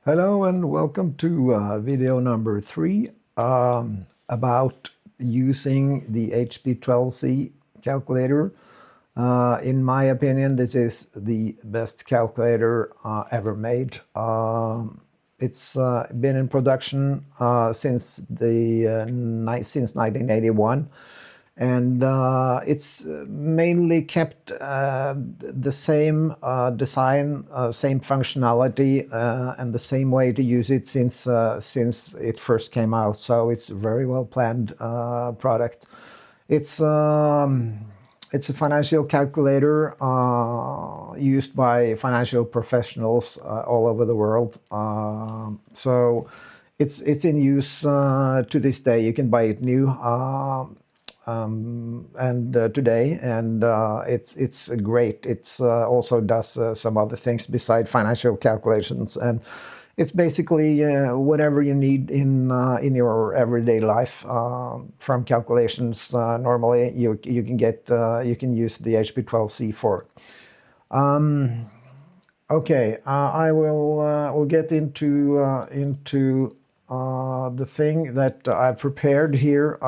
Hello and welcome to video number 3 about using the HP12c calculator. In my opinion, this is the best calculator ever made. It's been in production since 1981. And it's mainly kept the same design, same functionality, and the same way to use it since it first came out. So it's a very well planned product. It's a financial calculator used by financial professionals all over the world. So it's in use to this day. You can buy it new. Today, and it's great. It's also does some other things beside financial calculations, and it's basically whatever you need in your everyday life. From calculations, normally you can get you can use the HP12c for. Okay, I will get into the thing that I've prepared here,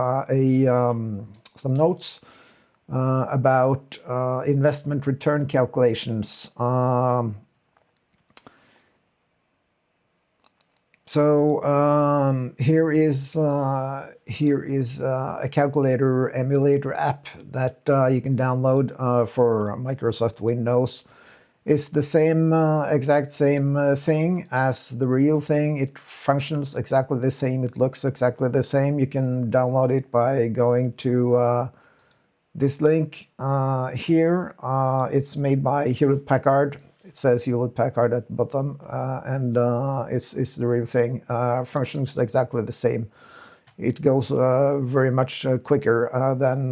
some notes about investment return calculations. Here is a calculator emulator app that you can download for Microsoft Windows. It's the same, exact same thing as the real thing. It functions exactly the same. It looks exactly the same. You can download it by going to this link here. It's made by Hewlett-Packard. It says Hewlett-Packard at the bottom, and it's the real thing. Functions exactly the same. It goes very much quicker than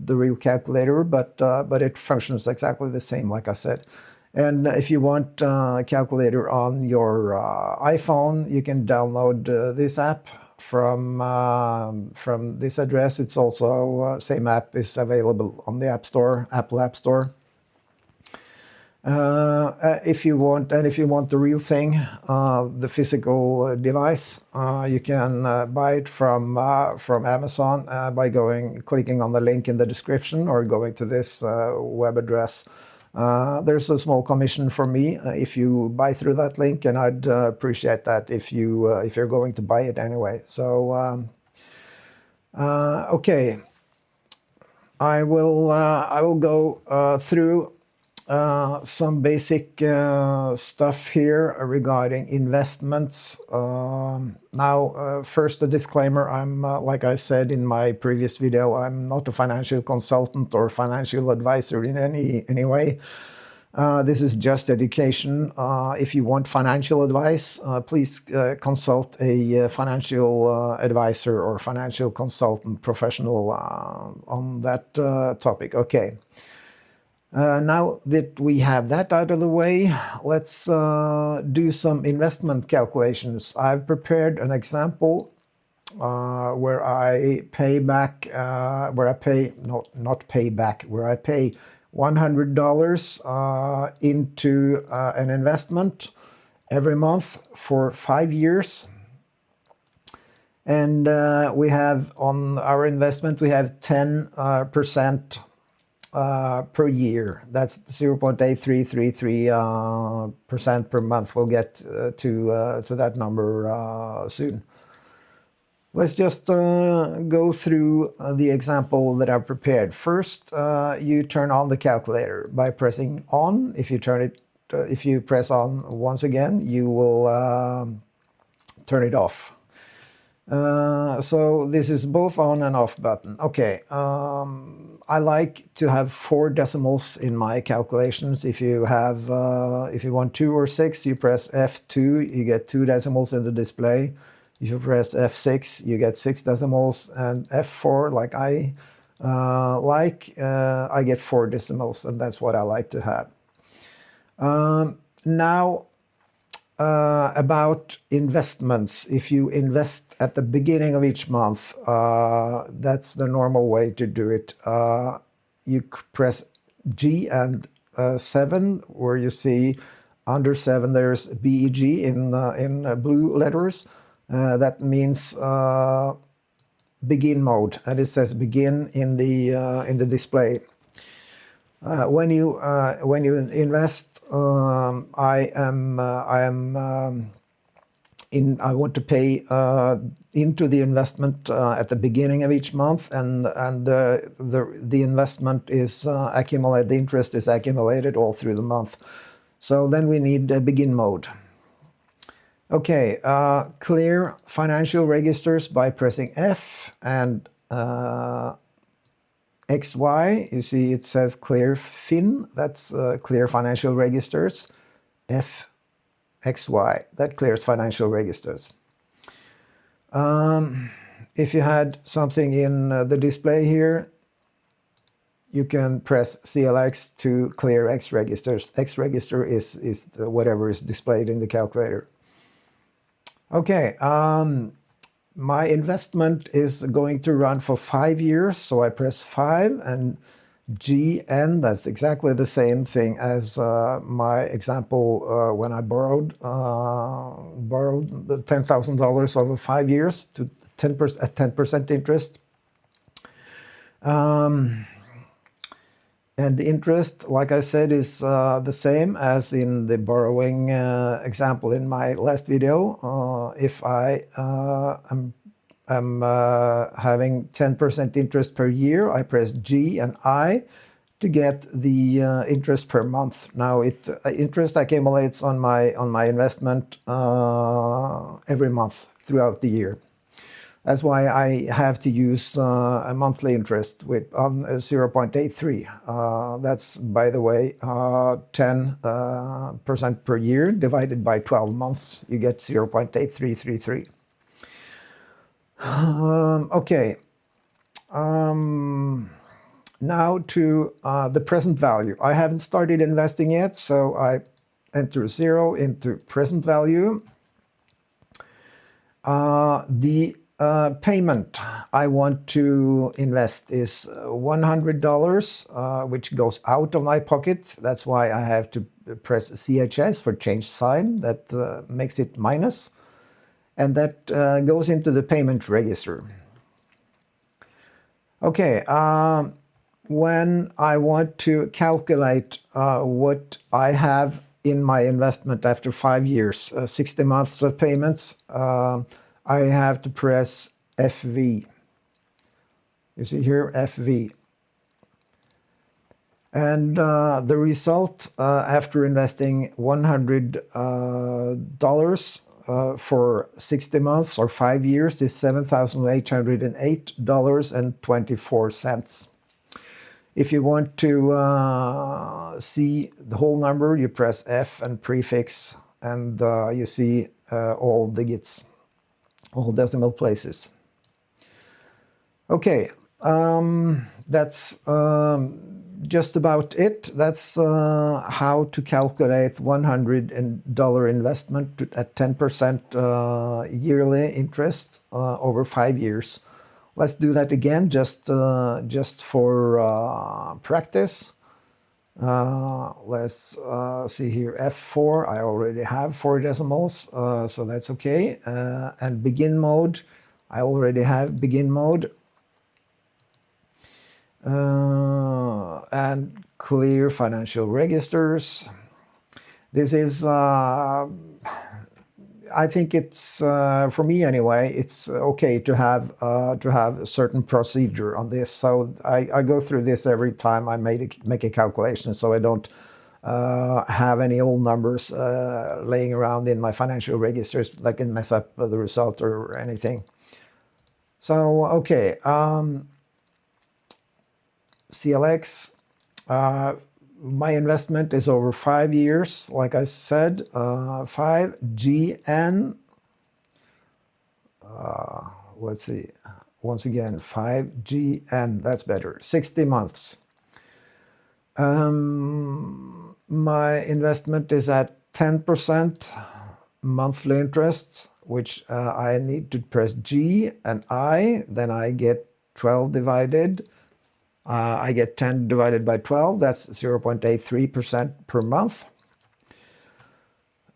the real calculator, but it functions exactly the same, like I said. And if you want a calculator on your iPhone, you can download this app from this address. It's also same app is available on the App Store, Apple App Store. If you want the real thing, the physical device, you can buy it from Amazon by clicking on the link in the description or going to this web address. There's a small commission for me if you buy through that link, and I'd appreciate that if you're going to buy it anyway. So okay, I will go through some basic stuff here regarding investments. Now, first a disclaimer, I'm like I said in my previous video, I'm not a financial consultant or financial advisor in any way. This is just education. If you want financial advice, please consult a financial advisor or financial consultant professional on that topic. Okay. Now that we have that out of the way, let's do some investment calculations. I've prepared an example where I pay back, where I pay $100 into an investment every month for 5 years. And we have on our investment, we have 10% per year. That's 0.8333% per month. We'll get to that number soon. Let's just go through the example that I've prepared. First, you turn on the calculator by pressing on. If you press on once again, you will turn it off. So this is both on and off button. Okay, I like to have 4 decimals in my calculations. If you want 2 or 6, you press F2, you get 2 decimals in the display. If you press F6, you get 6 decimals, and F4, like I get 4 decimals, and that's what I like to have. Now, about investments. If you invest at the beginning of each month, that's the normal way to do it. You press G and 7, where you see under 7 there's BEG in blue letters. That means begin mode, and it says begin in the display. When you invest, I want to pay into the investment at the beginning of each month, and the investment is accumulated. The interest is accumulated all through the month. So then we need begin mode. Okay, clear financial registers by pressing F and XY. You see it says clear fin. That's clear financial registers. F XY, that clears financial registers. If you had something in the display here, you can press CLX to clear X registers. X register is whatever is displayed in the calculator. Okay, my investment is going to run for 5 years, so I press 5 and GN. That's exactly the same thing as my example when I borrowed the $10,000 over 5 years to 10% at 10% interest. And the interest, like I said, is the same as in the borrowing example in my last video. If I am having 10% interest per year, I press G and I to get the interest per month. Now interest accumulates on my investment every month throughout the year. That's why I have to use a monthly interest on 0.83. That's, by the way, 10% per year divided by 12 months. You get 0.8333. Okay. Now to the present value. I haven't started investing yet, so I enter 0 into present value. The payment I want to invest is $100, which goes out of my pocket. That's why I have to press CHS for change sign. That makes it minus. And that goes into the payment register. Okay, when I want to calculate what I have in my investment after 5 years, 60 months of payments, I have to press FV. You see here, FV. And the result after investing $100 for 60 months or 5 years is $7,808.24. If you want to see the whole number, you press F and prefix, and you see all digits, all decimal places. Okay, that's just about it. That's how to calculate $100 investment at 10% yearly interest over 5 years. Let's do that again, just for practice. Let's see here, F4, I already have 4 decimals, so that's okay. And begin mode, I already have begin mode. And clear financial registers. This is, I think it's, for me anyway, it's okay to have a certain procedure on this. So I go through this every time I make a calculation, so I don't have any old numbers laying around in my financial registers that can mess up the result or anything. So, okay. CLX, my investment is over 5 years, like I said, 5 GN, let's see, once again, 5 GN, that's better, 60 months. My investment is at 10% monthly interest, which I need to press G and I, then I get 12 divided. I get 10 divided by 12, that's 0.83% per month.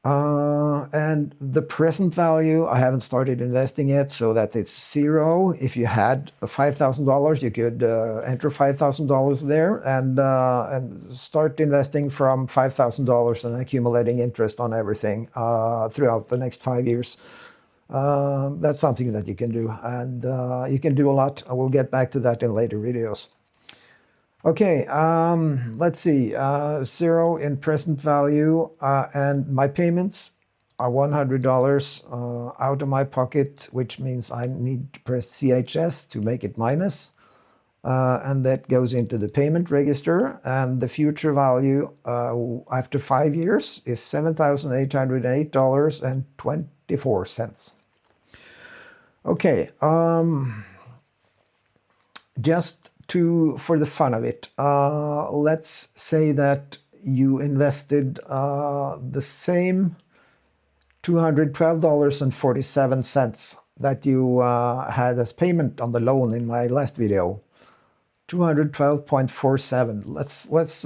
And the present value, I haven't started investing yet, so that it's 0. If you had $5,000, you could enter $5,000 there and start investing from $5,000 and accumulating interest on everything throughout the next 5 years. That's something that you can do, and you can do a lot. I will get back to that in later videos. Okay, let's see, 0 in present value, and my payments are $100 out of my pocket, which means I need to press CHS to make it minus, and that goes into the payment register, and the future value after 5 years is $7,808.24. Okay, just for the fun of it, let's say that you invested the same $212.47 that you had as payment on the loan in my last video. 212.47. Let's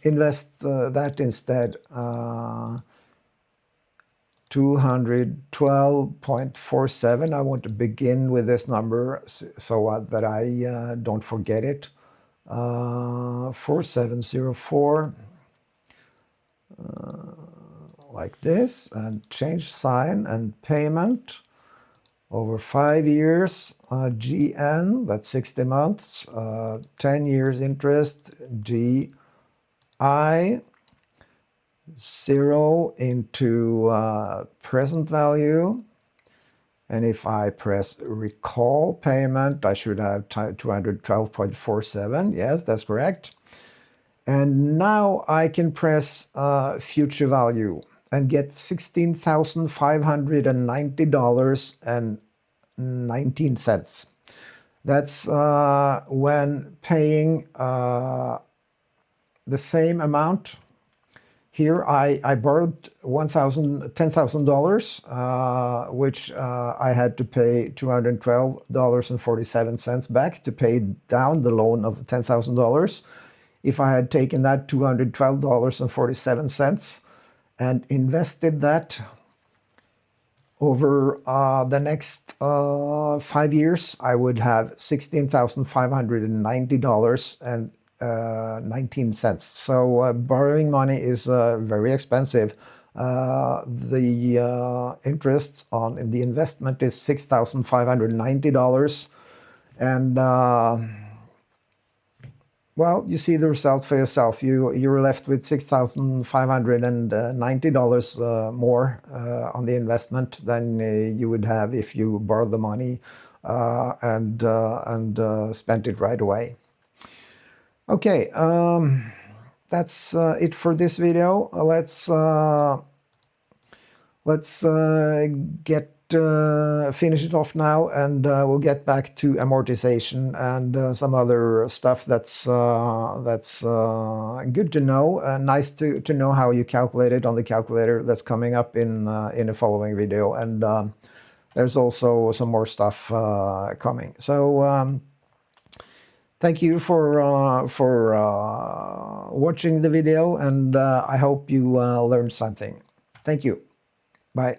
invest that instead. 212.47. I want to begin with this number so that I don't forget it. 4704, like this, and change sign and payment over 5 years. GN, that's 60 months. 10 years interest. GI. 0 into present value, and if I press recall payment, I should have 212.47. Yes, that's correct. And now I can press future value and get $16,590.19. That's when paying the same amount. Here I borrowed $10,000, which I had to pay $212.47 back to pay down the loan of $10,000. If I had taken that $212.47 and invested that over the next 5 years, I would have $16,590.19. So borrowing money is very expensive. The interest in the investment is $6,590, and well, you see the result for yourself. You're left with $6,590 more on the investment than you would have if you borrowed the money and spent it right away. Okay, that's it for this video. Let's finish it off now, and we'll get back to amortization and some other stuff that's good to know, and nice to know how you calculate it on the calculator. That's coming up in the following video, and there's also some more stuff coming. So thank you for watching the video, and I hope you learned something. Thank you. Bye.